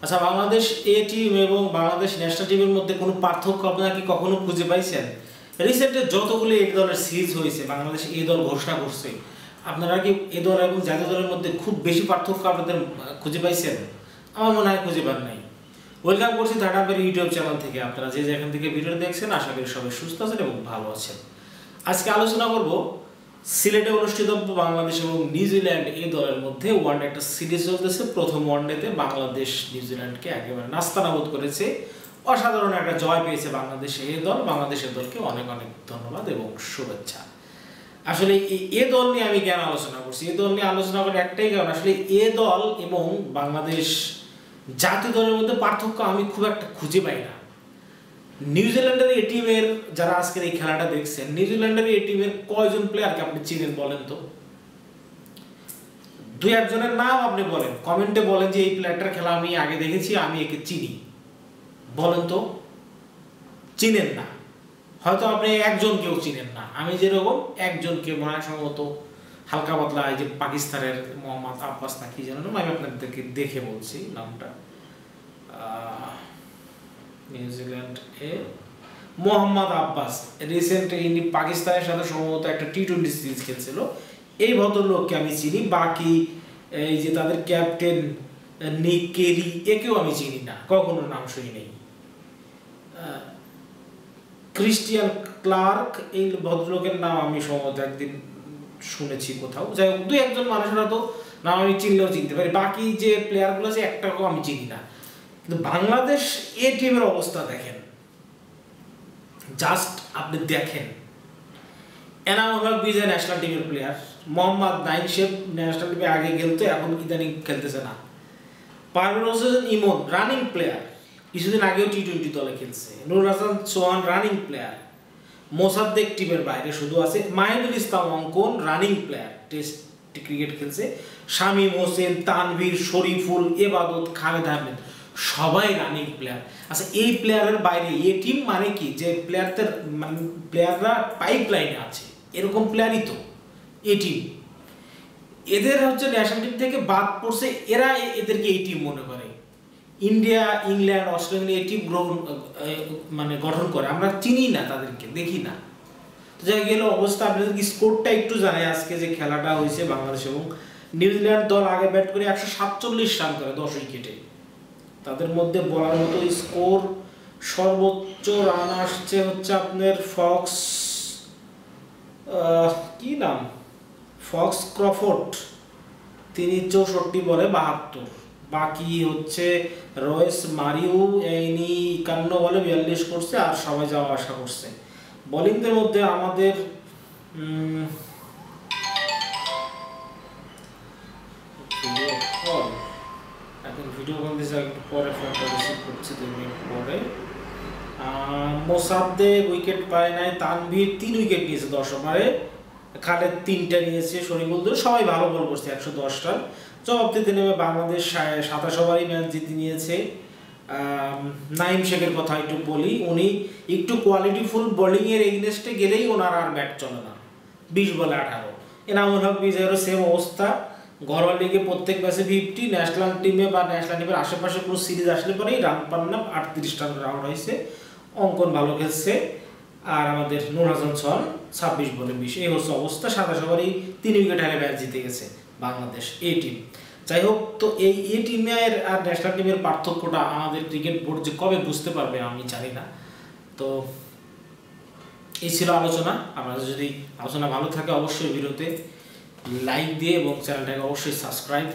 আচ্ছা, বাংলাদেশ এ টিম এবং বাংলাদেশ ন্যাশনাল টিমের মধ্যে কোনো পার্থক্য আপনারা কি কখনো খুঁজে পাইছেন? রিসেন্টলি যতগুলো এ দলের সিরিজ হয়েছে, বাংলাদেশ এ দল ঘোষণা করছে, আপনারা কি এ দল এবং জাতীয় দলের মধ্যে খুব বেশি পার্থক্য আপনাদের খুঁজে পাইছেন? আমার মনে হয় খুঁজে পান নাই। ওয়েলকাম করছি ধারাবাহিক ইউটিউব চ্যানেল থেকে। আপনারা যে যেখান থেকে ভিডিও দেখছেন, আশা করি সবাই সুস্থ আছেন এবং ভালো আছেন। আজকে আলোচনা করব সিলেটে অনুষ্ঠিত বাংলাদেশ এবং নিউজিল্যান্ড এই দলের মধ্যে ওয়ানডে একটা সিরিজ চলতেছে। প্রথম ওয়ানডেতে বাংলাদেশ নিউজিল্যান্ডকে একেবারে নাস্তানাবুদ করেছে, অসাধারণ একটা জয় পেয়েছে বাংলাদেশ এই দল। বাংলাদেশের দলকে অনেক অনেক ধন্যবাদ এবং শুভেচ্ছা। আসলে এ দল নিয়ে আমি কেন আলোচনা করছি? এ দল নিয়ে আলোচনা করার একটাই কারণ, আসলে এ দল এবং বাংলাদেশ জাতীয় দলের মধ্যে পার্থক্য আমি খুব একটা খুঁজে পাই না। নিউজিল্যান্ডের এই টিমের যারা আজকের এই খেলাটা দেখছেন, নিউজিল্যান্ডের এই টিমের কয়জন প্লেয়ারকে আপনি চিনেন বলেন তো? দুই একজনের নাম আপনি বলেন, কমেন্টে বলেন যে এই প্লেয়ারটার খেলা আমি আগে দেখেছি, আমি একে চিনি। বলেন তো, চিনেন না। হয়তো আপনি একজনকেও চিনেন না। আমি যেরকম একজনকে মনে হয় সম্ভবত হালকা পাতলা, এই যে পাকিস্তানের মোহাম্মদ আব্বাস না কি জানেন, আমি আপনাদেরকে দেখে বলছি নামটা। নিউজিল্যান্ড এ মোহাম্মদ আব্বাস রিসেন্ট ইনি পাকিস্তানের সাথে সম্ভবত একটা টি-20 সিরিজ খেলছিল। এই ভদ্রলোককে আমি চিনি। বাকি এই যে তাদের ক্যাপ্টেন নিক কেরি, একেও আমি চিনি না, কখনো নাম শুনি নেই। ক্রিস্টিয়ান ক্লার্ক, এই ভদ্রলোকের নাম আমি সম্ভবত একদিন শুনেছি কোথাও। যাই হোক, দুই একজন মানুষেরা তো নাম আমি চিনলেও চিনতে পারি। বাকি যে প্লেয়ারগুলো আছে একটাকেও আমি চিনি না। কিন্তু বাংলাদেশ এ টিমের অবস্থা দেখেন, জাস্ট আপনি দেখেন। এনামুল হক বিজয় ন্যাশনাল টিমের প্লেয়ার, মোহাম্মদ নাইম শেখ ন্যাশনাল টিমে আগে খেলতো, এখন ইদানিং খেলতেছে না। পারভেজ হোসেন ইমন রানিং প্লেয়ার, কিছুদিন আগেও টি-20 দলে খেলছে। নুর হাসান সোহান রানিং প্লেয়ার, মোসাদ্দেক টিমের বাইরে শুধু আছে। মাহিদুল ইসলাম অঙ্কন রানিং প্লেয়ার, টেস্ট ক্রিকেট খেলছে। শামীম হোসেন, তানভীর, শরীফুল, এবাদত, খালেদ আহমেদ সবাই রানিং প্লেয়ার। আচ্ছা, এই প্লেয়ারের বাইরে এ টিম মানে কি? যে প্লেয়াররা পাইপ লাইনে আছে, এরকম প্লেয়ারই তো এ টিম। এদের হচ্ছে ন্যাশনাল টিম থেকে বাদ পড়ছে, এরা এদেরকে এই টিম মনে করে। ইন্ডিয়া, ইংল্যান্ড, অস্ট্রেলিয়া এই টিম গঠন করে, আমরা চিনি না তাদেরকে, দেখি না। তো যাই গেল অবস্থা। আপনাদেরকে স্কোরটা একটু জানাই। আজকে যে খেলাটা হয়েছে বাংলাদেশ এবং নিউজিল্যান্ড দল আগে ব্যাট করে 147 রান করে 10 উইকেটে। তাদের মধ্যে বলার মতো স্কোর সর্বোচ্চ রান আসছে হচ্ছে আপনার ফক্স, কি নাম, ফক্স ক্রফোর্ড, তিনি 64 বলে 72। বাকি হচ্ছে রয়েস মারিউ, ইনি 51 বলে 42 করছে, আর সবাই যাওয়া আসা করছে। বোলিংদের মধ্যে আমাদের ভিডিও কল দিয়েছে, একটু পরে ফোনটা রিসিভ করছে 2 মিনিট পরে। মোসাদ্দেক উইকেট পায় নাই, তানভীর 3 উইকেট নিয়েছে 10 ওভারে, খালেদ 3টা নিয়েছে, শরীফুল সবাই ভালো বল করছে 110 রান। জবাব দিতে নেমে বাংলাদেশ 27 ওভারই ম্যাচ জিতে নিয়েছে। নাইম শেখের কথা একটু বলি, উনি একটু কোয়ালিটিফুল বোলিংয়ের এগেনস্টে গেলেই ওনার আর ব্যাট চলে না, 20 বলে 18। এনামুল হক বিজয়েরও সেম অবস্থা, ঘরোয়া লিগে প্রত্যেক ম্যাচে 50, ন্যাশনাল টিমে বা ন্যাশনাল টিমের আশেপাশে কোনো সিরিজ আসলে পরেই রান পান না, 38 রান রাউন্ড হয়েছে। অঙ্কন ভালো খেলছে, আর আমাদের নুর হাসান সোহান 26 বলে 20। এই হচ্ছে অবস্থা। 27 ওভারই 3 উইকেট হারে ম্যাচ জিতে গেছে বাংলাদেশ এ টিম। যাই হোক, তো এই এ টিমের আর ন্যাশনাল টিমের পার্থক্যটা আমাদের ক্রিকেট বোর্ড যে কবে বুঝতে পারবে আমি জানি না। তো এই ছিল আলোচনা। আপনাদের যদি আলোচনা ভালো থাকে অবশ্যই ভিডিওতে লাইক দিয়ে এবং চ্যানেলটাকে অবশ্যই সাবস্ক্রাইব